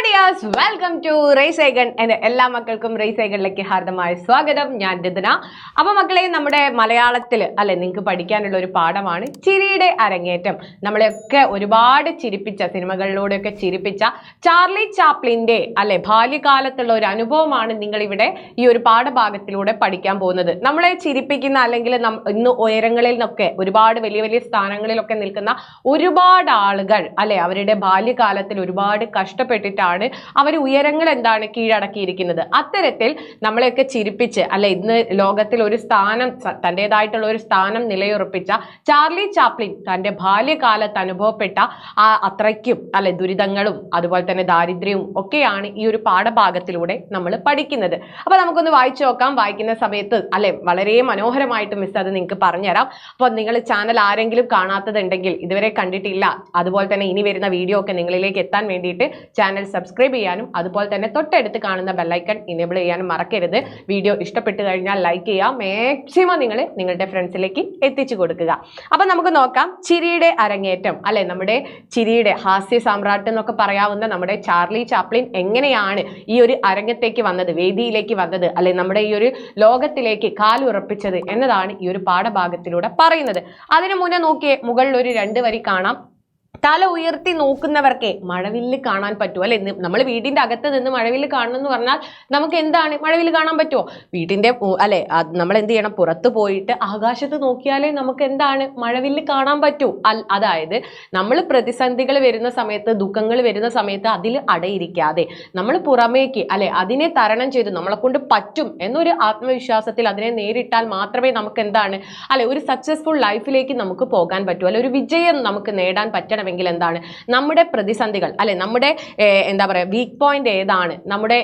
Dears, welcome to race ഐഗൺ. എൻ്റെ എല്ലാ മക്കൾക്കും റേസ് ഐഗണിലേക്ക് ഹാർദമായ സ്വാഗതം. ഞാൻ രചന. അപ്പൊ മക്കളെ, നമ്മുടെ മലയാളത്തിൽ അല്ലെ നിങ്ങൾക്ക് പഠിക്കാനുള്ള ഒരു പാഠമാണ് ചിരിയുടെ അരങ്ങേറ്റം. നമ്മളെയൊക്കെ ഒരുപാട് ചിരിപ്പിച്ച, സിനിമകളിലൂടെയൊക്കെ ചിരിപ്പിച്ച ചാർലി ചാപ്ലിന്റെ അല്ലെ ബാല്യകാലത്തുള്ള ഒരു അനുഭവമാണ് നിങ്ങൾ ഇവിടെ ഈ ഒരു പാഠഭാഗത്തിലൂടെ പഠിക്കാൻ പോകുന്നത്. നമ്മളെ ചിരിപ്പിക്കുന്ന അല്ലെങ്കിൽ ഇന്ന് ഉയരങ്ങളിൽ നിന്നൊക്കെ ഒരുപാട് വലിയ വലിയ സ്ഥാനങ്ങളിലൊക്കെ നിൽക്കുന്ന ഒരുപാട് ആളുകൾ അല്ലെ അവരുടെ ബാല്യകാലത്തിൽ ഒരുപാട് കഷ്ടപ്പെട്ടിട്ടാണ് അവർ ഉയരങ്ങൾ എന്താണ് കീഴടക്കിയിരിക്കുന്നത്. അത്തരത്തിൽ നമ്മളെയൊക്കെ ചിരിപ്പിച്ച് അല്ലെ ഇന്ന് ലോകത്തിൽ ഒരു സ്ഥാനം, തൻ്റെതായിട്ടുള്ള ഒരു സ്ഥാനം നിലയുറപ്പിച്ച ചാർലി ചാപ്ലിൻ തൻ്റെ ബാല്യകാലത്ത് അനുഭവപ്പെട്ട അത്രയ്ക്കും അല്ലെ ദുരിതങ്ങളും അതുപോലെ തന്നെ ദാരിദ്ര്യവും ഒക്കെയാണ് ഈ ഒരു പാഠഭാഗത്തിലൂടെ നമ്മൾ പഠിക്കുന്നത്. അപ്പൊ നമുക്കൊന്ന് വായിച്ചു നോക്കാം. വായിക്കുന്ന സമയത്ത് അല്ലെ വളരെ മനോഹരമായിട്ട് മിസ് അത് നിങ്ങൾക്ക് പറഞ്ഞുതരാം. അപ്പോൾ നിങ്ങൾ ചാനൽ ആരെങ്കിലും കാണാത്തതുണ്ടെങ്കിൽ, ഇതുവരെ കണ്ടിട്ടില്ല, അതുപോലെ തന്നെ ഇനി വരുന്ന വീഡിയോ ഒക്കെ നിങ്ങളിലേക്ക് എത്താൻ വേണ്ടിയിട്ട് ചാനൽ സബ്സ്ക്രൈബ് ചെയ്യാനും അതുപോലെ തന്നെ തൊട്ടടുത്ത് കാണുന്ന ബെല്ലൈക്കൺ ഇനേബിൾ ചെയ്യാനും മറക്കരുത്. വീഡിയോ ഇഷ്ടപ്പെട്ടു കഴിഞ്ഞാൽ ലൈക്ക് ചെയ്യുക, മാക്സിമം നിങ്ങൾ നിങ്ങളുടെ ഫ്രണ്ട്സിലേക്ക് എത്തിച്ചു കൊടുക്കുക. അപ്പൊ നമുക്ക് നോക്കാം ചിരിയുടെ അരങ്ങേറ്റം അല്ലെ, നമ്മുടെ ചിരിയുടെ ഹാസ്യ സാമ്രാട്ട് എന്നൊക്കെ പറയാവുന്ന നമ്മുടെ ചാർലി ചാപ്ലിൻ എങ്ങനെയാണ് ഈ ഒരു അരങ്ങത്തേക്ക് വന്നത്, വേദിയിലേക്ക് വന്നത് അല്ലെ നമ്മുടെ ഈ ഒരു ലോകത്തിലേക്ക് കാലുറപ്പിച്ചത് എന്നതാണ് ഈ ഒരു പാഠഭാഗത്തിലൂടെ പറയുന്നത്. അതിനു മുന്നേ നോക്കിയേ, മുകളിൽ ഒരു 2 വരി കാണാം. തല ഉയർത്തി നോക്കുന്നവർക്ക് മഴവില്ല് കാണാൻ പറ്റുമോ അല്ലെ? നമ്മൾ വീടിന്റെ അകത്ത് നിന്ന് മഴവില്ല് കാണണം എന്ന് പറഞ്ഞാൽ നമുക്ക് എന്താണ് മഴവില്ല് കാണാൻ പറ്റുമോ? വീടിന്റെ അല്ലെ നമ്മൾ എന്ത് ചെയ്യണം? പുറത്തു പോയിട്ട് ആകാശത്ത് നോക്കിയാലേ നമുക്ക് എന്താണ് മഴവില്ല് കാണാൻ പറ്റൂ. അതായത് നമ്മൾ പ്രതിസന്ധികൾ വരുന്ന സമയത്ത്, ദുഃഖങ്ങൾ വരുന്ന സമയത്ത് അതിൽ അടയിരിക്കാതെ നമ്മൾ പുറമേക്ക് അല്ലെ അതിനെ തരണം ചെയ്ത് നമ്മളെ കൊണ്ട് പറ്റും എന്നൊരു ആത്മവിശ്വാസത്തിൽ അതിനെ നേരിട്ടാൽ മാത്രമേ നമുക്ക് എന്താണ് അല്ലെ ഒരു സക്സസ്ഫുൾ ലൈഫിലേക്ക് നമുക്ക് പോകാൻ പറ്റൂ. അല്ലെ ഒരു വിജയം നമുക്ക് നേടാൻ പറ്റണം എങ്കിൽ എന്താണ് നമ്മുടെ പ്രതിസന്ധികൾ അല്ലെ നമ്മുടെ എന്താ പറയുക വീക്ക് പോയിന്റ് ഏതാണ്, നമ്മുടെ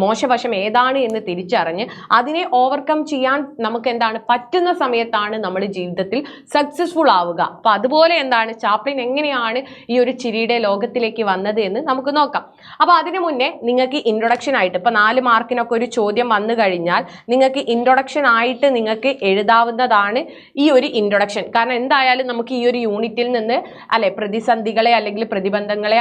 മോശവശം ഏതാണ് എന്ന് തിരിച്ചറിഞ്ഞ് അതിനെ ഓവർകം ചെയ്യാൻ നമുക്ക് എന്താണ് പറ്റുന്ന സമയത്താണ് നമ്മൾ ജീവിതത്തിൽ സക്സസ്ഫുൾ ആവുക. അപ്പൊ അതുപോലെ എന്താണ് ചാപ്ലിൻ എങ്ങനെയാണ് ഈ ഒരു ചിരിയുടെ ലോകത്തിലേക്ക് വന്നത് എന്ന് നമുക്ക് നോക്കാം. അപ്പൊ അതിനു മുന്നേ നിങ്ങൾക്ക് ഇൻട്രൊഡക്ഷൻ ആയിട്ട് ഇപ്പൊ 4 മാർക്കിനൊക്കെ ഒരു ചോദ്യം വന്നു കഴിഞ്ഞാൽ നിങ്ങൾക്ക് ഇൻട്രൊഡക്ഷൻ ആയിട്ട് നിങ്ങൾക്ക് എഴുതാവുന്നതാണ് ഈ ഒരു ഇൻട്രൊഡക്ഷൻ. കാരണം എന്തായാലും നമുക്ക് ഈ ഒരു യൂണിറ്റിൽ നിന്ന് അല്ലെ പ്രതിസന്ധികളെ അല്ലെങ്കിൽ പ്രതിബന്ധങ്ങളെ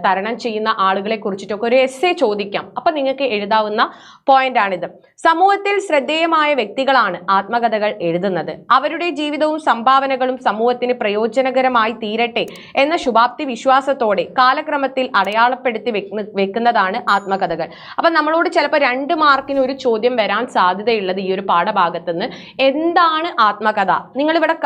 തരണം ചെയ്യുന്ന ആളുകളെ കുറിച്ചിട്ടൊക്കെ ഒരു എസ്സേ ചോദിക്കാം. അപ്പൊ നിങ്ങൾക്ക് എഴുതാവുന്ന പോയിന്റ് ആണിത്. സമൂഹത്തിൽ ശ്രദ്ധേയമായ വ്യക്തികളാണ് ആത്മകഥകൾ എഴുതുന്നത്. അവരുടെ ജീവിതവും സംഭാവനകളും സമൂഹത്തിന് പ്രയോജനകരമായി തീരട്ടെ എന്ന ശുഭാപ്തി വിശ്വാസത്തോടെ കാലക്രമത്തിൽ അടയാളപ്പെടുത്തി വെക്കുന്നതാണ് ആത്മകഥകൾ. അപ്പൊ നമ്മളോട് ചിലപ്പോൾ 2 മാർക്കിന് ഒരു ചോദ്യം വരാൻ സാധ്യതയുള്ളത് ഈ ഒരു പാഠഭാഗത്ത് നിന്ന് എന്താണ് ആത്മകഥ? നിങ്ങൾ ഇവിടെ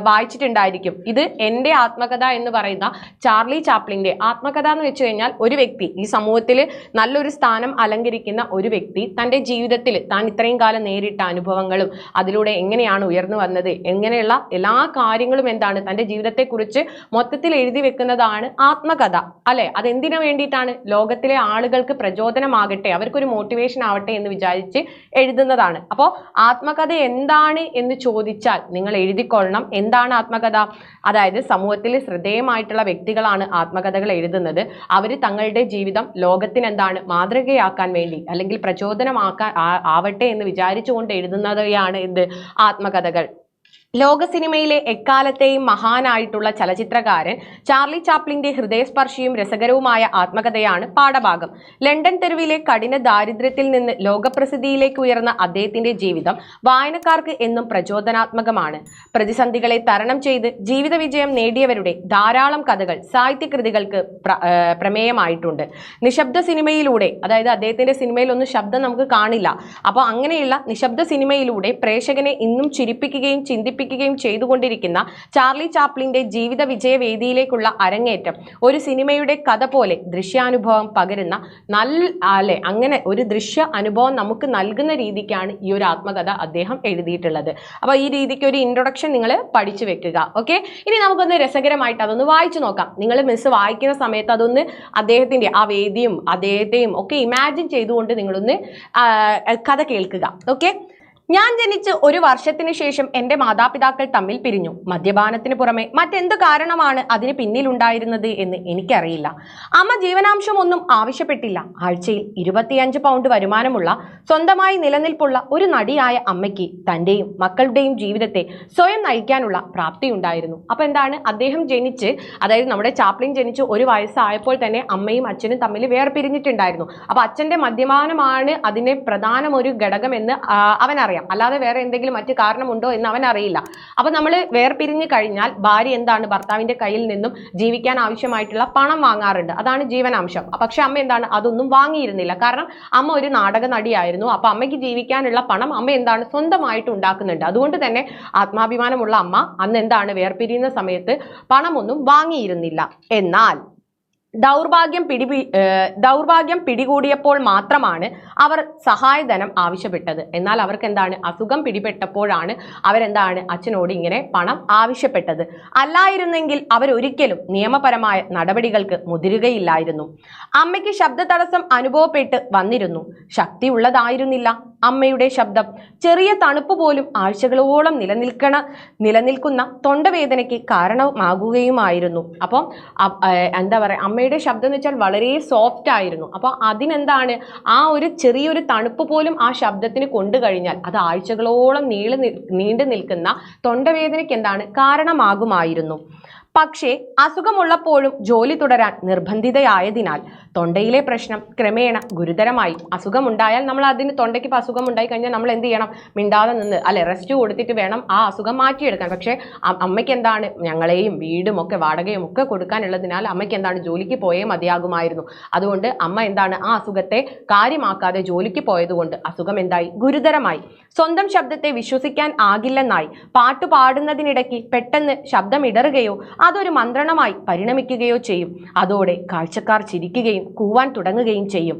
വായിച്ചിട്ടുണ്ടായിരിക്കും. ഇത് എൻ്റെ ആത്മകഥ എന്ന് പറയുന്ന ചാർലി ചാപ്ലിന്റെ ആത്മകഥ എന്ന് വെച്ച് കഴിഞ്ഞാൽ ഒരു വ്യക്തി ഈ സമൂഹത്തിൽ നല്ലൊരു സ്ഥാനം അലങ്കരിക്കുന്ന ഒരു വ്യക്തി തൻ്റെ ജീവിതത്തിൽ താൻ ഇത്രയും കാലം നേരിട്ട അനുഭവങ്ങളും അതിലൂടെ എങ്ങനെയാണ് ഉയർന്നു വന്നത്, എങ്ങനെയുള്ള എല്ലാ കാര്യങ്ങളും എന്താണ് തൻ്റെ ജീവിതത്തെക്കുറിച്ച് മൊത്തത്തിൽ എഴുതി വെക്കുന്നതാണ് ആത്മകഥ അല്ലെ. അതെന്തിനു വേണ്ടിയിട്ടാണ്? ലോകത്തിലെ ആളുകൾക്ക് പ്രചോദനമാകട്ടെ, അവർക്കൊരു മോട്ടിവേഷൻ ആവട്ടെ എന്ന് വിചാരിച്ച് എഴുതുന്നതാണ്. അപ്പോൾ ആത്മകഥ എന്താണ് എന്ന് ചോദിച്ചാൽ നിങ്ങൾ എഴുതിക്കൊള്ളണം എന്താണ് ആത്മകഥ. അതായത് സമൂഹത്തിൽ ശ്രദ്ധേയമായിട്ടുള്ള വ്യക്തികളാണ് ആത്മകഥകൾ എഴുതുന്നത്. അവർ തങ്ങളുടെ ജീവിതം ലോകത്തിന് എന്താണ് മാതൃകയാക്കാൻ വേണ്ടി അല്ലെങ്കിൽ പ്രചോദനമാക്കാൻ ആവട്ടെ എന്ന് വിചാരിച്ചുകൊണ്ട് എഴുതുന്നവയാണ് എന്ത് ആത്മകഥകൾ. ലോക സിനിമയിലെ എക്കാലത്തെയും മഹാനായിട്ടുള്ള ചലച്ചിത്രകാരൻ ചാർലി ചാപ്ലിന്റെ ഹൃദയസ്പർശിയും രസകരവുമായ ആത്മകഥയാണ് പാഠഭാഗം. ലണ്ടൻ തെരുവിലെ കഠിന ദാരിദ്ര്യത്തിൽ നിന്ന് ലോകപ്രസിദ്ധിയിലേക്ക് ഉയർന്ന അദ്ദേഹത്തിന്റെ ജീവിതം വായനക്കാർക്ക് എന്നും പ്രചോദനാത്മകമാണ്. പ്രതിസന്ധികളെ തരണം ചെയ്ത് ജീവിത വിജയം നേടിയവരുടെ ധാരാളം കഥകൾ സാഹിത്യകൃതികൾക്ക് പ്രമേയമായിട്ടുണ്ട്. നിശബ്ദ സിനിമയിലൂടെ, അതായത് അദ്ദേഹത്തിന്റെ സിനിമയിലൊന്നും ശബ്ദം നമുക്ക് കാണില്ല, അപ്പോൾ അങ്ങനെയുള്ള നിശബ്ദ സിനിമയിലൂടെ പ്രേക്ഷകനെ ഇന്നും ചിരിപ്പിക്കുകയും ചിന്തിപ്പിക്കുകയും ചെയ്തുകൊണ്ടിരിക്കുന്ന ചാർലി ചാപ്ലിന്റെ ജീവിത വിജയ വേദിയിലേക്കുള്ള അരങ്ങേറ്റം ഒരു സിനിമയുടെ കഥ പോലെ ദൃശ്യാനുഭവം പകരുന്ന അല്ലെ അങ്ങനെ ഒരു ദൃശ്യ അനുഭവം നമുക്ക് നൽകുന്ന രീതിക്കാണ് ഈ ഒരു ആത്മകഥ അദ്ദേഹം എഴുതിയിട്ടുള്ളത്. അപ്പൊ ഈ രീതിക്ക് ഒരു ഇൻട്രൊഡക്ഷൻ നിങ്ങൾ പഠിച്ചു വെക്കുക. ഓക്കെ, ഇനി നമുക്കൊന്ന് രസകരമായിട്ട് അതൊന്ന് വായിച്ചു നോക്കാം. നിങ്ങൾ മിസ് വായിക്കുന്ന സമയത്ത് അതൊന്ന് അദ്ദേഹത്തിന്റെ ആ വേദിയും അദ്ദേഹത്തെയും ഒക്കെ ഇമാജിൻ ചെയ്തുകൊണ്ട് നിങ്ങളൊന്ന് കഥ കേൾക്കുക. ഓക്കെ, ഞാൻ ജനിച്ച് ഒരു വർഷത്തിന് ശേഷം എന്റെ മാതാപിതാക്കൾ തമ്മിൽ പിരിഞ്ഞു. മദ്യപാനത്തിന് പുറമെ മറ്റെന്ത് കാരണമാണ് അതിന് പിന്നിലുണ്ടായിരുന്നത് എന്ന് എനിക്കറിയില്ല. അമ്മ ജീവനാംശം ഒന്നും ആവശ്യപ്പെട്ടില്ല. ആഴ്ചയിൽ 25 പൗണ്ട് വരുമാനമുള്ള സ്വന്തമായി നിലനിൽപ്പുള്ള ഒരു നടിയായ അമ്മയ്ക്ക് തന്റെയും മക്കളുടെയും ജീവിതത്തെ സ്വയം നയിക്കാനുള്ള പ്രാപ്തിയുണ്ടായിരുന്നു. അപ്പൊ എന്താണ്, അദ്ദേഹം ജനിച്ച്, അതായത് നമ്മുടെ ചാപ്ലിൻ ജനിച്ച് ഒരു വയസ്സായപ്പോൾ തന്നെ അമ്മയും അച്ഛനും തമ്മിൽ വേർപിരിഞ്ഞിട്ടുണ്ടായിരുന്നു. അപ്പൊ അച്ഛന്റെ മദ്യപാനമാണ് അതിന് പ്രധാന ഒരു ഘടകമെന്ന് അവനറിയാം. അല്ലാതെ വേറെ എന്തെങ്കിലും മറ്റു കാരണമുണ്ടോ എന്ന് അവൻ അറിയില്ല. അപ്പൊ നമ്മൾ വേർപിരിഞ്ഞു കഴിഞ്ഞാൽ ഭാര്യ എന്താണ്, ഭർത്താവിന്റെ കയ്യിൽ നിന്നും ജീവിക്കാൻ ആവശ്യമായിട്ടുള്ള പണം വാങ്ങാറുണ്ട്. അതാണ് ജീവനാംശം. പക്ഷെ അമ്മ എന്താണ്, അതൊന്നും വാങ്ങിയിരുന്നില്ല. കാരണം അമ്മ ഒരു നാടക നടിയായിരുന്നു. അപ്പൊ അമ്മയ്ക്ക് ജീവിക്കാനുള്ള പണം അമ്മ എന്താണ്, സ്വന്തമായിട്ട് ഉണ്ടാക്കുന്നുണ്ട്. അതുകൊണ്ട് തന്നെ ആത്മാഭിമാനമുള്ള അമ്മ അന്ന് എന്താണ്, വേർപിരിയുന്ന സമയത്ത് പണമൊന്നും വാങ്ങിയിരുന്നില്ല. എന്നാൽ ദൗർഭാഗ്യം പിടികൂടിയപ്പോൾ മാത്രമാണ് അവർ സഹായധനം ആവശ്യപ്പെട്ടത്. എന്നാൽ അവർക്ക് എന്താണ്, അസുഖം പിടിപെട്ടപ്പോഴാണ് അവരെന്താണ് അച്ഛനോട് ഇങ്ങനെ പണം ആവശ്യപ്പെട്ടത്. അല്ലായിരുന്നെങ്കിൽ അവരൊരിക്കലും നിയമപരമായ നടപടികൾക്ക് മുതിരുകയില്ലായിരുന്നു. അമ്മയ്ക്ക് ശബ്ദ തടസ്സം അനുഭവപ്പെട്ട് വന്നിരുന്നു. ശക്തിയുള്ളതായിരുന്നില്ല അമ്മയുടെ ശബ്ദം. ചെറിയ തണുപ്പ് പോലും ആഴ്ചകളോളം നിലനിൽക്കുന്ന തൊണ്ടവേദനയ്ക്ക് കാരണമാകുകയുമായിരുന്നു. അപ്പം എന്താ പറയുക, അമ്മയുടെ ശബ്ദം എന്ന് വെച്ചാൽ വളരെ സോഫ്റ്റ് ആയിരുന്നു. അപ്പൊ അതിനെന്താണ്, ആ ഒരു ചെറിയൊരു തണുപ്പ് പോലും ആ ശബ്ദത്തിന് കൊണ്ടു കഴിഞ്ഞാൽ അത് ആഴ്ചകളോളം നീണ്ടു നിൽക്കുന്ന തൊണ്ടവേദനയ്ക്ക് എന്താണ് കാരണമാകുമായിരുന്നു. പക്ഷേ അസുഖമുള്ളപ്പോഴും ജോലി തുടരാൻ നിർബന്ധിതയായതിനാൽ തൊണ്ടയിലെ പ്രശ്നം ക്രമേണ ഗുരുതരമായി. അസുഖമുണ്ടായാൽ നമ്മൾ അതിന് തൊണ്ടയ്ക്ക് അസുഖം ഉണ്ടായി കഴിഞ്ഞാൽ നമ്മൾ എന്ത് ചെയ്യണം, മിണ്ടാതെ നിന്ന് റെസ്റ്റ് കൊടുത്തിട്ട് വേണം ആ അസുഖം മാറ്റിയെടുക്കാൻ. പക്ഷേ അമ്മയ്ക്ക് എന്താണ്, ഞങ്ങളെയും വീടും ഒക്കെ വാടകയും ഒക്കെ കൊടുക്കാനുള്ളതിനാൽ അമ്മയ്ക്ക് എന്താണ്, ജോലിക്ക് പോയേ മതിയാകുമായിരുന്നു. അതുകൊണ്ട് അമ്മ എന്താണ്, ആ അസുഖത്തെ കാര്യമാക്കാതെ ജോലിക്ക് പോയതുകൊണ്ട് അസുഖം എന്തായി, ഗുരുതരമായി. സ്വന്തം ശബ്ദത്തെ വിശ്വസിക്കാൻ ആകില്ലെന്നായി. പാട്ടു പാടുന്നതിനിടയ്ക്ക് പെട്ടെന്ന് ശബ്ദം ഇടറുകയോ അതൊരു മന്ത്രണമായി പരിണമിക്കുകയോ ചെയ്യും. അതോടെ കാഴ്ചക്കാർ ചിരിക്കുകയും കൂവാൻ തുടങ്ങുകയും ചെയ്യും.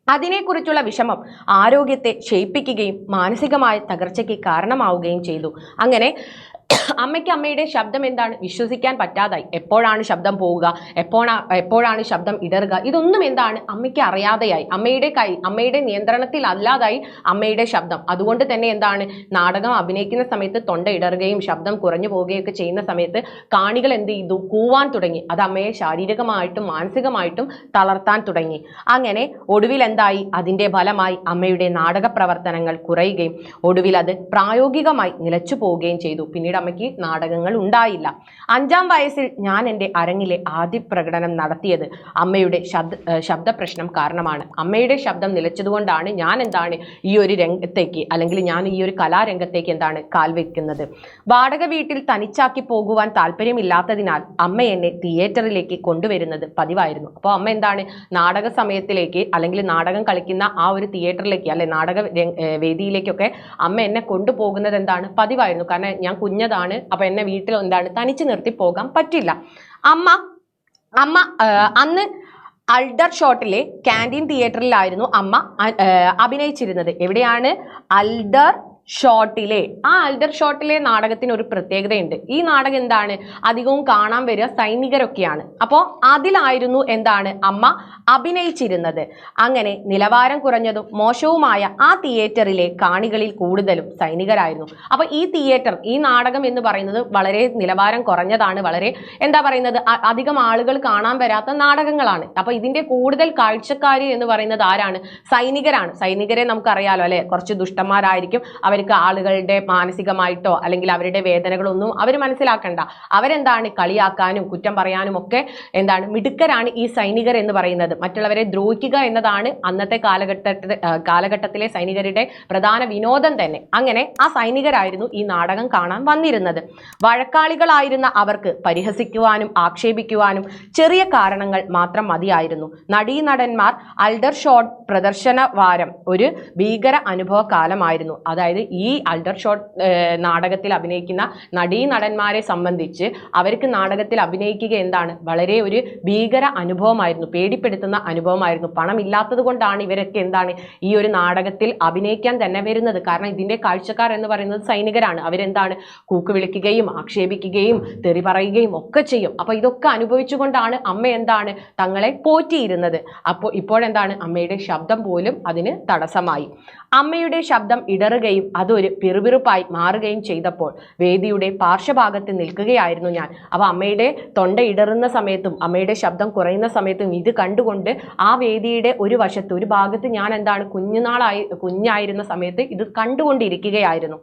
അതിനെക്കുറിച്ചുള്ള വിഷമം ആരോഗ്യത്തെ ക്ഷയിപ്പിക്കുകയും മാനസികമായ തകർച്ചയ്ക്ക് കാരണമാവുകയും ചെയ്തു. അങ്ങനെ അമ്മയ്ക്ക് അമ്മയുടെ ശബ്ദം എന്താണ്, വിശ്വസിക്കാൻ പറ്റാതായി. എപ്പോഴാണ് ശബ്ദം പോവുക, എപ്പോഴാണ് ശബ്ദം ഇടറുക, ഇതൊന്നും എന്താണ് അമ്മയ്ക്ക് അറിയാതെയായി. അമ്മയുടെ നിയന്ത്രണത്തിൽ അല്ലാതായി അമ്മയുടെ ശബ്ദം. അതുകൊണ്ട് തന്നെ എന്താണ്, നാടകം അഭിനയിക്കുന്ന സമയത്ത് തൊണ്ട ഇടറുകയും ശബ്ദം കുറഞ്ഞു പോവുകയൊക്കെ ചെയ്യുന്ന സമയത്ത് കാണികൾ എന്ത് ചെയ്തു, കൂവാൻ തുടങ്ങി. അത് അമ്മയെ ശാരീരികമായിട്ടും മാനസികമായിട്ടും തളർത്താൻ തുടങ്ങി. അങ്ങനെ ഒടുവിൽ എന്തായി, അതിന്റെ ഫലമായി അമ്മയുടെ നാടക പ്രവർത്തനങ്ങൾ കുറയുകയും ഒടുവിൽ അത് പ്രായോഗികമായി നിലച്ചു പോവുകയും ചെയ്തു. പിന്നീട് അമ്മയ്ക്ക് നാടകങ്ങൾ ഉണ്ടായില്ല. 5-ാം വയസ്സിൽ ഞാൻ എൻ്റെ അരങ്ങിലെ ആദ്യ പ്രകടനം നടത്തിയത് അമ്മയുടെ ശബ്ദ പ്രശ്നം കാരണമാണ്. അമ്മയുടെ ശബ്ദം നിലച്ചതുകൊണ്ടാണ് ഞാൻ എന്താണ് ഈ ഒരു രംഗത്തേക്ക്, അല്ലെങ്കിൽ ഞാൻ ഈ ഒരു കലാരംഗത്തേക്ക് എന്താണ് കാൽ വെക്കുന്നത്. വാടക വീട്ടിൽ തനിച്ചാക്കി പോകുവാൻ താല്പര്യമില്ലാത്തതിനാൽ അമ്മ എന്നെ തിയേറ്ററിലേക്ക് കൊണ്ടുവരുന്നത് പതിവായിരുന്നു. അപ്പോൾ അമ്മ എന്താണ്, നാടക സമയത്തിലേക്ക് അല്ലെങ്കിൽ നാടകം കളിക്കുന്ന ആ ഒരു തിയേറ്ററിലേക്ക് അല്ലെ നാടക വേദിയിലേക്കൊക്കെ അമ്മ എന്നെ കൊണ്ടുപോകുന്നത് എന്താണ് പതിവായിരുന്നു. കാരണം ഞാൻ കുഞ്ഞതാണ്. അപ്പൊ എന്നെ വീട്ടിൽ എന്താണ് തനിച്ച് നിർത്തി പോകാൻ പറ്റില്ല. അമ്മ അന്ന് അൽഡർ ഷോട്ടിലെ ക്യാൻറ്റീൻ തിയേറ്ററിലായിരുന്നു അമ്മ അഭിനയിച്ചിരുന്നത്. എവിടെയാണ്, അൽഡർ ഷോട്ടിലെ. ആ അൽഡർ ഷോട്ടിലെ നാടകത്തിന് ഒരു പ്രത്യേകതയുണ്ട്. ഈ നാടകം എന്താണ്, അധികവും കാണാൻ വരിക സൈനികരൊക്കെയാണ്. അപ്പോൾ അതിലായിരുന്നു എന്താണ് അമ്മ അഭിനയിച്ചിരുന്നത്. അങ്ങനെ നിലവാരം കുറഞ്ഞതും മോശവുമായ ആ തിയേറ്ററിലെ കാണികളിൽ കൂടുതലും സൈനികരായിരുന്നു. അപ്പൊ ഈ തിയേറ്റർ, ഈ നാടകം എന്ന് പറയുന്നത് വളരെ നിലവാരം കുറഞ്ഞതാണ്. വളരെ എന്താ പറയുന്നത്, അധികം ആളുകൾ കാണാൻ വരാത്ത നാടകങ്ങളാണ്. അപ്പൊ ഇതിന്റെ കൂടുതൽ കാഴ്ചക്കാർ എന്ന് പറയുന്നത് ആരാണ്, സൈനികരാണ്. സൈനികരെ നമുക്കറിയാലോ അല്ലെ, കുറച്ച് ദുഷ്ടന്മാരായിരിക്കും. അവർക്ക് ആളുകളുടെ മാനസികമായിട്ടോ അല്ലെങ്കിൽ അവരുടെ വേദനകളൊന്നും അവർ മനസ്സിലാക്കണ്ട. അവരെന്താണ് കളിയാക്കാനും കുറ്റം പറയാനും ഒക്കെ എന്താണ് മിടുക്കരാണ് ഈ സൈനികർ എന്ന് പറയുന്നത്. മറ്റുള്ളവരെ ദ്രോഹിക്കുക എന്നതാണ് അന്നത്തെ കാലഘട്ടത്തിലെ സൈനികരുടെ പ്രധാന വിനോദം തന്നെ. അങ്ങനെ ആ സൈനികരായിരുന്നു ഈ നാടകം കാണാൻ വന്നിരുന്നത്. വഴക്കാളികളായിരുന്ന അവർക്ക് പരിഹസിക്കുവാനും ആക്ഷേപിക്കുവാനും ചെറിയ കാരണങ്ങൾ മാത്രം മതിയായിരുന്നു. നടീനടന്മാർ അൽഡർ ഷോട്ട് പ്രദർശന വാരം ഒരു ഭീകര അനുഭവ കാലമായിരുന്നു. അതായത് ഈ അൽഡർ ഷോട്ട് നാടകത്തിൽ അഭിനയിക്കുന്ന നടീനടന്മാരെ സംബന്ധിച്ച് അവർക്ക് നാടകത്തിൽ അഭിനയിക്കുക എന്താണ് വളരെ ഒരു ഭീകര അനുഭവമായിരുന്നു, പേടിപ്പെടുത്തുന്ന അനുഭവമായിരുന്നു. പണമില്ലാത്തത് കൊണ്ടാണ് ഇവരൊക്കെ എന്താണ് ഈ ഒരു നാടകത്തിൽ അഭിനയിക്കാൻ തന്നെ വരുന്നത്. കാരണം ഇതിന്റെ കാഴ്ചക്കാർ എന്ന് പറയുന്നത് സൈനികരാണ്. അവരെന്താണ് കൂക്ക് വിളിക്കുകയും ആക്ഷേപിക്കുകയും തെറി പറയുകയും ഒക്കെ ചെയ്യും. അപ്പൊ ഇതൊക്കെ അനുഭവിച്ചുകൊണ്ടാണ് അമ്മ എന്താണ് തങ്ങളെ പോറ്റിയിരുന്നത്. അപ്പോൾ ഇപ്പോഴെന്താണ് അമ്മയുടെ ശബ്ദം പോലും അതിന് തടസ്സമായി. അമ്മയുടെ ശബ്ദം ഇടറുകയും അതൊരു പിറുപിറുപ്പായി മാറുകയും ചെയ്തപ്പോൾ വേദിയുടെ പാർശ്വഭാഗത്ത് നിൽക്കുകയായിരുന്നു ഞാൻ. അപ്പോൾ അമ്മയുടെ തൊണ്ട ഇടറുന്ന സമയത്തും അമ്മയുടെ ശബ്ദം കുറയുന്ന സമയത്തും ഇത് കണ്ടുകൊണ്ട് ആ വേദിയുടെ ഒരു വശത്ത് ഒരു ഭാഗത്ത് ഞാൻ എന്താണ് കുഞ്ഞായിരുന്ന സമയത്ത് ഇത് കണ്ടുകൊണ്ടിരിക്കുകയായിരുന്നു.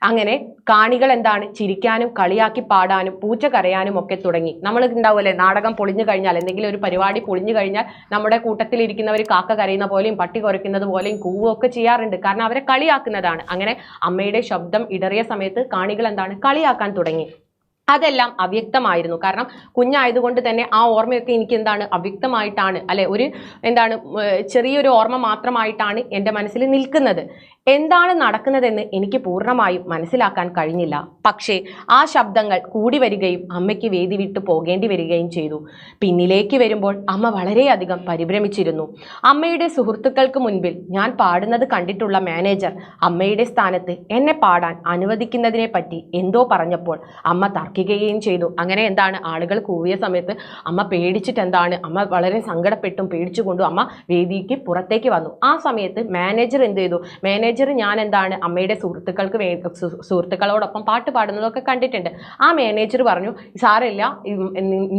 അങ്ങനെ കാണികൾ എന്താണ് ചിരിക്കാനും കളിയാക്കി പാടാനും പൂച്ച കരയാനും ഒക്കെ തുടങ്ങി. നമ്മൾ ഉണ്ടാവുമല്ലേ, നാടകം പൊളിഞ്ഞു കഴിഞ്ഞാൽ, എന്തെങ്കിലും ഒരു പരിപാടി പൊളിഞ്ഞു കഴിഞ്ഞാൽ നമ്മുടെ കൂട്ടത്തിലിരിക്കുന്നവർ കാക്ക കരയുന്ന പോലെയും പട്ടി കുരയ്ക്കുന്നത് പോലെയും കൂവൊക്കെ ചെയ്യാറുണ്ട്. കാരണം അവരെ കളിയാക്കുന്നതാണ്. അങ്ങനെ അമ്മയുടെ ശബ്ദം ഇടറിയ സമയത്ത് കാണികൾ എന്താണ് കളിയാക്കാൻ തുടങ്ങി. അതെല്ലാം അവ്യക്തമായിരുന്നു. കാരണം കുഞ്ഞായതുകൊണ്ട് തന്നെ ആ ഓർമ്മയൊക്കെ എനിക്ക് എന്താണ് അവ്യക്തമായിട്ടാണ്, അല്ലെ, ഒരു എന്താണ് ചെറിയൊരു ഓർമ്മ മാത്രമായിട്ടാണ് എൻ്റെ മനസ്സിൽ നിൽക്കുന്നത്. എന്താണ് നടക്കുന്നതെന്ന് എനിക്ക് പൂർണ്ണമായും മനസ്സിലാക്കാൻ കഴിഞ്ഞില്ല. പക്ഷേ ആ ശബ്ദങ്ങൾ കൂടി വരികയും അമ്മയ്ക്ക് വേദി വിട്ടു പോകേണ്ടി വരികയും ചെയ്തു. പിന്നിലേക്ക് വരുമ്പോൾ അമ്മ വളരെയധികം പരിഭ്രമിച്ചിരുന്നു. അമ്മയുടെ സുഹൃത്തുക്കൾക്ക് മുൻപിൽ ഞാൻ പാടുന്നത് കണ്ടിട്ടുള്ള മാനേജർ അമ്മയുടെ സ്ഥാനത്ത് എന്നെ പാടാൻ അനുവദിക്കുന്നതിനെ പറ്റി എന്തോ പറഞ്ഞപ്പോൾ അമ്മ തർക്കിക്കുകയും ചെയ്തു. അങ്ങനെ എന്താണ് ആളുകൾ കൂവിയ സമയത്ത് അമ്മ പേടിച്ചിട്ട് എന്താണ്, അമ്മ വളരെ സങ്കടപ്പെട്ടും പേടിച്ചുകൊണ്ടും അമ്മ വേദിക്ക് പുറത്തേക്ക് വന്നു. ആ സമയത്ത് മാനേജർ എന്ത് ചെയ്തു, ഞാൻ എന്താണ് അമ്മയുടെ സുഹൃത്തുക്കളോടൊപ്പം പാട്ട് പാടുന്നതൊക്കെ കണ്ടിട്ടുണ്ട്. ആ മാനേജർ പറഞ്ഞു, സാരമില്ല,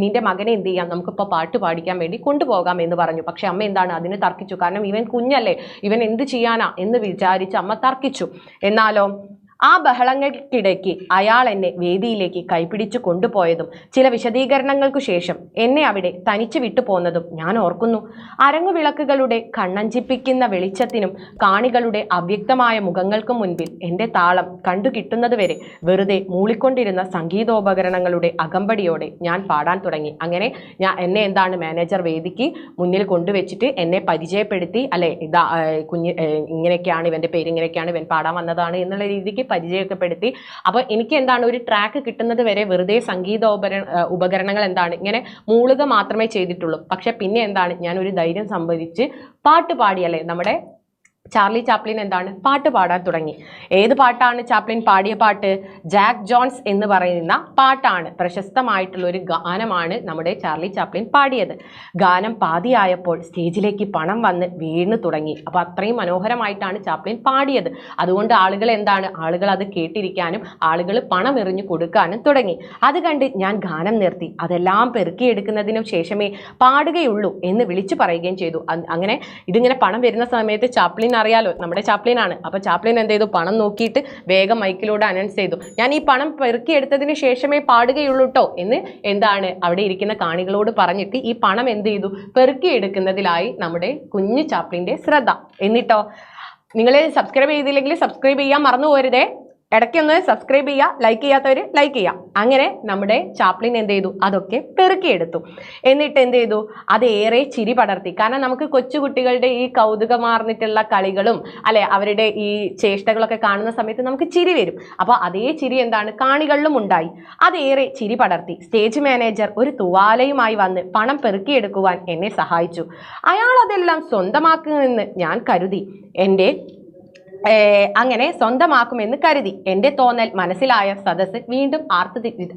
നിന്റെ മകനെ എന്ത് ചെയ്യാം, നമുക്കിപ്പോൾ പാട്ട് പാടിക്കാൻ വേണ്ടി കൊണ്ടുപോകാം എന്ന് പറഞ്ഞു. പക്ഷെ അമ്മ എന്താണ് അതിന് തർക്കിച്ചു. കാരണം ഇവൻ കുഞ്ഞല്ലേ, ഇവൻ എന്ത് ചെയ്യാനാ എന്ന് വിചാരിച്ച് അമ്മ തർക്കിച്ചു. എന്നാലോ ആ ബഹളങ്ങൾക്കിടയ്ക്ക് അയാൾ എന്നെ വേദിയിലേക്ക് കൈപിടിച്ചു കൊണ്ടുപോയതും ചില വിശദീകരണങ്ങൾക്കു ശേഷം എന്നെ അവിടെ തനിച്ചു വിട്ടുപോകുന്നതും ഞാൻ ഓർക്കുന്നു. അരങ്ങുവിളക്കുകളുടെ കണ്ണഞ്ചിപ്പിക്കുന്ന വെളിച്ചത്തിനും കാണികളുടെ അവ്യക്തമായ മുഖങ്ങൾക്കും മുൻപിൽ എൻ്റെ താളം കണ്ടുകിട്ടുന്നതുവരെ വെറുതെ മൂളിക്കൊണ്ടിരുന്ന സംഗീതോപകരണങ്ങളുടെ അകമ്പടിയോടെ ഞാൻ പാടാൻ തുടങ്ങി. അങ്ങനെ എന്നെ എന്താണ് മാനേജർ വേദിക്ക് മുന്നിൽ കൊണ്ടുവച്ചിട്ട് എന്നെ പരിചയപ്പെടുത്തി, അല്ലെ, ഇതാ ഇങ്ങനെയൊക്കെയാണ് ഇവൻ്റെ പേര്, ഇങ്ങനെയൊക്കെയാണ് ഇവൻ പാടാൻ വന്നതാണ് എന്നുള്ള രീതിക്ക് പരിചയപ്പെടുത്തി. അപ്പോൾ എനിക്ക് എന്താണ് ഒരു ട്രാക്ക് കിട്ടുന്നത് വരെ വെറുതെ സംഗീത ഉപകരണങ്ങൾ എന്താണ് ഇങ്ങനെ മൂളുക മാത്രമേ ചെയ്തിട്ടുള്ളൂ. പക്ഷെ പിന്നെ എന്താണ് ഞാൻ ഒരു ധൈര്യം സംഭരിച്ച് പാട്ട് പാടിയല്ലേ, നമ്മുടെ ചാർലി ചാപ്ലിൻ എന്താണ് പാട്ട് പാടാൻ തുടങ്ങി. ഏത് പാട്ടാണ് ചാപ്ലിൻ പാടിയ പാട്ട്? ജാക്ക് ജോൺസ് എന്ന് പറയുന്ന പാട്ടാണ്. പ്രശസ്തമായിട്ടുള്ള ഒരു ഗാനമാണ് നമ്മുടെ ചാർലി ചാപ്ലിൻ പാടിയത്. ഗാനം പാതിയായപ്പോൾ സ്റ്റേജിലേക്ക് പണം വന്ന് വീണു തുടങ്ങി. അപ്പോൾ അത്രയും മനോഹരമായിട്ടാണ് ചാപ്ലിൻ പാടിയത്. അതുകൊണ്ട് ആളുകൾ അത് കേട്ടിരിക്കാനും ആളുകൾ പണം എറിഞ്ഞു കൊടുക്കാനും തുടങ്ങി. അത് കണ്ട് ഞാൻ ഗാനം നിർത്തി. അതെല്ലാം പെറുക്കിയെടുക്കുന്നതിനും ശേഷമേ പാടുകയുള്ളൂ എന്ന് വിളിച്ചു പറയുകയും ചെയ്തു. അങ്ങനെ ഇതിങ്ങനെ പണം വരുന്ന സമയത്ത് ചാപ്ലിൻ അറിയാലോ, നമ്മുടെ ചാപ്ലിനാണ്. അപ്പൊ ചാപ്ലിൻ എന്ത് ചെയ്തു, പണം നോക്കിയിട്ട് വേഗം മൈക്കിലൂടെ അനൗൺസ് ചെയ്തു, ഞാൻ ഈ പണം പെറുക്കിയെടുത്തതിന് ശേഷമേ പാടുകയുള്ളൂ കേട്ടോ എന്ന് എന്താണ് അവിടെ ഇരിക്കുന്ന കാണികളോട് പറഞ്ഞിട്ട് ഈ പണം എന്ത് ചെയ്തു, പെറുക്കിയെടുക്കുന്നതിലായി നമ്മുടെ കുഞ്ഞു ചാപ്ലിന്റെ ശ്രദ്ധ. എന്നിട്ടോ നിങ്ങൾ സബ്സ്ക്രൈബ് ചെയ്തില്ലെങ്കിൽ സബ്സ്ക്രൈബ് ചെയ്യാൻ മറന്നു പോരുതേ. ഇടയ്ക്കൊന്ന് സബ്സ്ക്രൈബ് ചെയ്യുക, ലൈക്ക് ചെയ്യാത്തവർ ലൈക്ക് ചെയ്യാം. അങ്ങനെ നമ്മുടെ ചാപ്ലിൻ എന്ത് ചെയ്തു, അതൊക്കെ പെറുക്കിയെടുത്തു. എന്നിട്ട് എന്ത് ചെയ്തു, അത് ഏറെ ചിരി പടർത്തി. കാരണം നമുക്ക് കൊച്ചുകുട്ടികളുടെ ഈ കൗതുകമാർന്നിട്ടുള്ള കളികളും, അല്ലെ, അവരുടെ ഈ ചേഷ്ടകളൊക്കെ കാണുന്ന സമയത്ത് നമുക്ക് ചിരി വരും. അപ്പോൾ അതേ ചിരി എന്താണ് കാണികളിലും ഉണ്ടായി. അതേറെ ചിരി പടർത്തി. സ്റ്റേജ് മാനേജർ ഒരു തുവാലയുമായി വന്ന് പണം പെറുക്കിയെടുക്കുവാൻ എന്നെ സഹായിച്ചു. അയാൾ അതെല്ലാം സ്വന്തമാക്കുമെന്ന് ഞാൻ കരുതി. അങ്ങനെ സ്വന്തമാക്കുമെന്ന് കരുതി. എൻ്റെ തോന്നൽ മനസ്സിലായ സദസ്സ് വീണ്ടും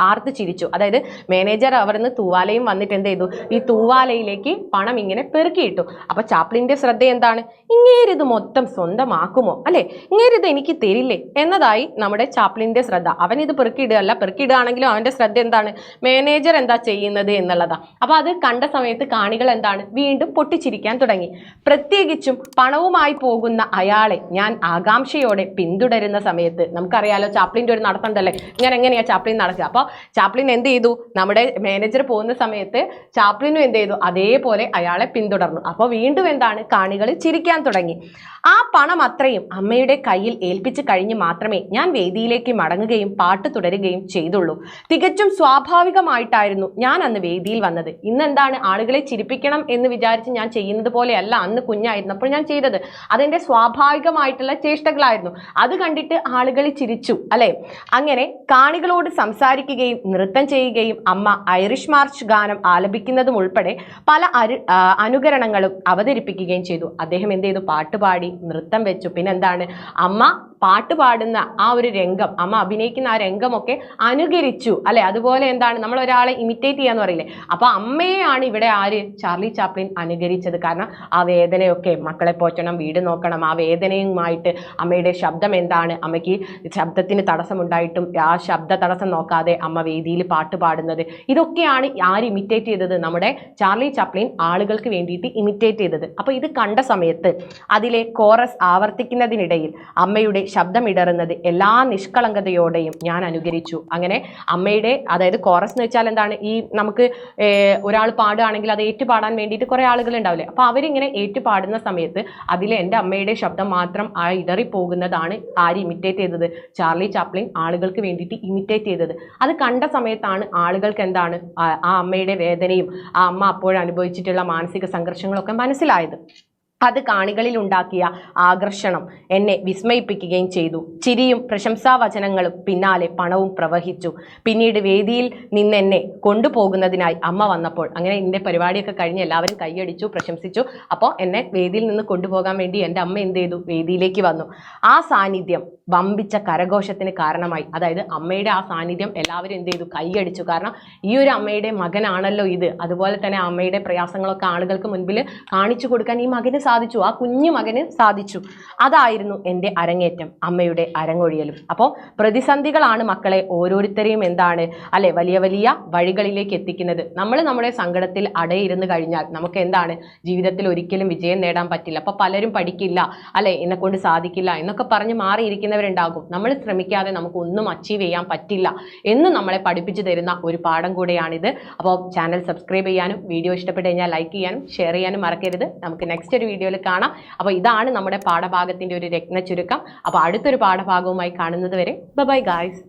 ആർത്ത് ചിരിച്ചു. അതായത് മാനേജർ അവിടുന്ന് തൂവാലയും വന്നിട്ട് എന്ത് ചെയ്തു, ഈ തൂവാലയിലേക്ക് പണം ഇങ്ങനെ പെറുക്കിയിട്ടു. അപ്പൊ ചാപ്ലിന്റെ ശ്രദ്ധ എന്താണ്, ഇങ്ങേരിത് മൊത്തം സ്വന്തമാക്കുമോ, അല്ലെ, ഇങ്ങേരിത് എനിക്ക് തരില്ലേ എന്നതായി നമ്മുടെ ചാപ്ലിന്റെ ശ്രദ്ധ. അവൻ ഇത് പെറുക്കിയിടുകയാണെങ്കിലും അവന്റെ ശ്രദ്ധ എന്താണ്, മാനേജർ എന്താ ചെയ്യുന്നത് എന്നുള്ളതാ. അപ്പൊ അത് കണ്ട സമയത്ത് കാണികൾ എന്താണ് വീണ്ടും പൊട്ടിച്ചിരിക്കാൻ തുടങ്ങി. പ്രത്യേകിച്ചും പണവുമായി പോകുന്ന അയാളെ ഞാൻ ആകാംക്ഷയോടെ പിന്തുടരുന്ന സമയത്ത്, നമുക്കറിയാലോ ചാപ്ലിൻ്റെ ഒരു നടത്തണ്ടല്ലേ, എങ്ങനെയാ ചാപ്ലിൻ നടക്കുക. അപ്പോൾ ചാപ്ലിൻ എന്ത് ചെയ്തു, നമ്മുടെ മാനേജർ പോകുന്ന സമയത്ത് ചാപ്ലിനും എന്ത് ചെയ്തു, അതേപോലെ അയാളെ പിന്തുടർന്നു. അപ്പോൾ വീണ്ടും എന്താണ് കാണികൾ ചിരിക്കാൻ തുടങ്ങി. ആ പണം അത്രയും അമ്മയുടെ കയ്യിൽ ഏൽപ്പിച്ച് കഴിഞ്ഞ് മാത്രമേ ഞാൻ വേദിയിലേക്ക് മടങ്ങുകയും പാട്ട് തുടരുകയും ചെയ്തുള്ളൂ. തികച്ചും സ്വാഭാവികമായിട്ടായിരുന്നു ഞാൻ അന്ന് വേദിയിൽ വന്നത്. ഇന്നെന്താണ് ആളുകളെ ചിരിപ്പിക്കണം എന്ന് വിചാരിച്ച് ഞാൻ ചെയ്യുന്നത് പോലെയല്ല അന്ന് കുഞ്ഞായിരുന്നപ്പോൾ ഞാൻ ചെയ്തത്. അതെന്റെ സ്വാഭാവികമായിട്ടുള്ള ചേഷ്ടകളായിരുന്നു. അത് കണ്ടിട്ട് ആളുകൾ ചിരിച്ചു, അല്ലെ. അങ്ങനെ കാണികളോട് സംസാരിക്കുകയും നൃത്തം ചെയ്യുകയും അമ്മ ഐറിഷ് മാർച്ച് ഗാനം ആലപിക്കുന്നതും ഉൾപ്പെടെ പല അനുകരണങ്ങളും അവതരിപ്പിക്കുകയും ചെയ്തു. അദ്ദേഹം എന്ത് ചെയ്തു, പാട്ടുപാടി, നൃത്തം വെച്ചു. പിന്നെ എന്താണ്, അമ്മ പാട്ട് പാടുന്ന ആ ഒരു രംഗം, അമ്മ അഭിനയിക്കുന്ന ആ രംഗമൊക്കെ അനുകരിച്ചു അല്ലെ. അതുപോലെ എന്താണ്, നമ്മൾ ഒരാളെ ഇമിറ്റേറ്റ് ചെയ്യാന്ന് പറയില്ലേ, അപ്പൊ അമ്മയെയാണ് ഇവിടെ ആര്, ചാർലി ചാപ്ലിൻ അനുകരിച്ചത്. കാരണം ആ വേദനയൊക്കെ, മക്കളെ പോറ്റണം, വീട് നോക്കണം, ആ വേദനയുമായിട്ട് അമ്മയുടെ ശബ്ദം എന്താണ്, അമ്മയ്ക്ക് ശബ്ദത്തിന് തടസ്സമുണ്ടായിട്ടും ആ ശബ്ദ തടസ്സം നോക്കാതെ അമ്മ വേദിയിൽ പാട്ട് പാടുന്നത്, ഇതൊക്കെയാണ് ആര് ഇമിറ്റേറ്റ് ചെയ്തത്, നമ്മുടെ ചാർലി ചാപ്ലിൻ ആളുകൾക്ക് വേണ്ടിയിട്ട് ഇമിറ്റേറ്റ് ചെയ്തത്. അപ്പൊ ഇത് കണ്ട സമയത്ത് അതിലെ കോറസ് ആവർത്തിക്കുന്നതിനിടയിൽ അമ്മയുടെ ശബ്ദമിടറുന്നത് എല്ലാ നിഷ്കളങ്കതയോടെയും ഞാൻ അനുകരിച്ചു. അങ്ങനെ അമ്മയുടെ, അതായത് കോറസ് എന്ന് വെച്ചാൽ എന്താണ്, ഈ നമുക്ക് ഒരാൾ പാടുകയാണെങ്കിൽ അത് ഏറ്റുപാടാൻ വേണ്ടിയിട്ട് കുറെ ആളുകൾ ഉണ്ടാവില്ലേ, അപ്പൊ അവരിങ്ങനെ ഏറ്റുപാടുന്ന സമയത്ത് അതിൽ എൻ്റെ അമ്മയുടെ ശബ്ദം മാത്രം ആ ഇടറിപ്പോകുന്നതാണ് ആര് ഇമിറ്റേറ്റ് ചെയ്തത്, ചാർലി ചാപ്ലിൻ ആളുകൾക്ക് വേണ്ടിയിട്ട് ഇമിറ്റേറ്റ് ചെയ്തത്. അത് കണ്ട സമയത്താണ് ആളുകൾക്ക് എന്താണ് ആ അമ്മയുടെ വേദനയും ആ അമ്മ അപ്പോഴനുഭവിച്ചിട്ടുള്ള മാനസിക സംഘർഷങ്ങളൊക്കെ മനസ്സിലായത്. അത് കാണികളിൽ ഉണ്ടാക്കിയ ആകർഷണം എന്നെ വിസ്മയിപ്പിക്കുകയും ചെയ്തു. ചിരിയും പ്രശംസാവചനങ്ങളും പിന്നാലെ പണവും പ്രവഹിച്ചു. പിന്നീട് വേദിയിൽ നിന്നെന്നെ കൊണ്ടുപോകുന്നതിനായി അമ്മ വന്നപ്പോൾ, അങ്ങനെ എൻ്റെ പരിപാടിയൊക്കെ കഴിഞ്ഞ് എല്ലാവരും കൈയടിച്ചു, പ്രശംസിച്ചു. അപ്പോൾ എന്നെ വേദിയിൽ നിന്ന് കൊണ്ടുപോകാൻ വേണ്ടി എൻ്റെ അമ്മ എന്ത് ചെയ്തു, വേദിയിലേക്ക് വന്നു. ആ സാന്നിധ്യം വമ്പിച്ച കരഘോഷത്തിന് കാരണമായി. അതായത് അമ്മയുടെ ആ സാന്നിധ്യം എല്ലാവരും എന്ത് ചെയ്തു, കൈയടിച്ചു. കാരണം ഈ ഒരു അമ്മയുടെ മകനാണല്ലോ ഇത്. അതുപോലെ തന്നെ അമ്മയുടെ പ്രയാസങ്ങളൊക്കെ ആളുകൾക്ക് മുൻപിൽ കാണിച്ചു കൊടുക്കാൻ ഈ മകന് സാധിച്ചു, ആ കുഞ്ഞു മകന് സാധിച്ചു. അതായിരുന്നു എൻ്റെ അരങ്ങേറ്റം, അമ്മയുടെ അരങ്ങൊഴിയലും. അപ്പോൾ പ്രതിസന്ധികളാണ് മക്കളെ ഓരോരുത്തരെയും എന്താണ് അല്ലെ വലിയ വലിയ വഴികളിലേക്ക് എത്തിക്കുന്നത്. നമ്മൾ നമ്മുടെ സങ്കടത്തിൽ അടയിരുന്ന് കഴിഞ്ഞാൽ നമുക്ക് എന്താണ് ജീവിതത്തിൽ ഒരിക്കലും വിജയം നേടാൻ പറ്റില്ല. അപ്പൊ പലരും പഠിക്കില്ല അല്ലെ, എന്നെ കൊണ്ട് സാധിക്കില്ല എന്നൊക്കെ പറഞ്ഞ് മാറിയിരിക്കുന്നവരുണ്ടാകും. നമ്മൾ ശ്രമിക്കാതെ നമുക്ക് ഒന്നും അച്ചീവ് ചെയ്യാൻ പറ്റില്ല എന്ന് നമ്മളെ പഠിപ്പിച്ചു തരുന്ന ഒരു പാഠം കൂടെയാണിത്. അപ്പോൾ ചാനൽ സബ്സ്ക്രൈബ് ചെയ്യാനും വീഡിയോ ഇഷ്ടപ്പെട്ട് കഴിഞ്ഞാൽ ലൈക്ക് ചെയ്യാനും ഷെയർ ചെയ്യാനും മറക്കരുത്. നമുക്ക് നെക്സ്റ്റ് ഒരു വീഡിയോയിൽ കാണാം. അപ്പോൾ ഇതാണ് നമ്മുടെ പാഠഭാഗത്തിന്റെ ഒരു രത്ന ചുരുക്കം. അപ്പോൾ അടുത്തൊരു പാഠഭാഗവുമായി കാണുന്നത് വരെ ബൈ ഗായ്സ്.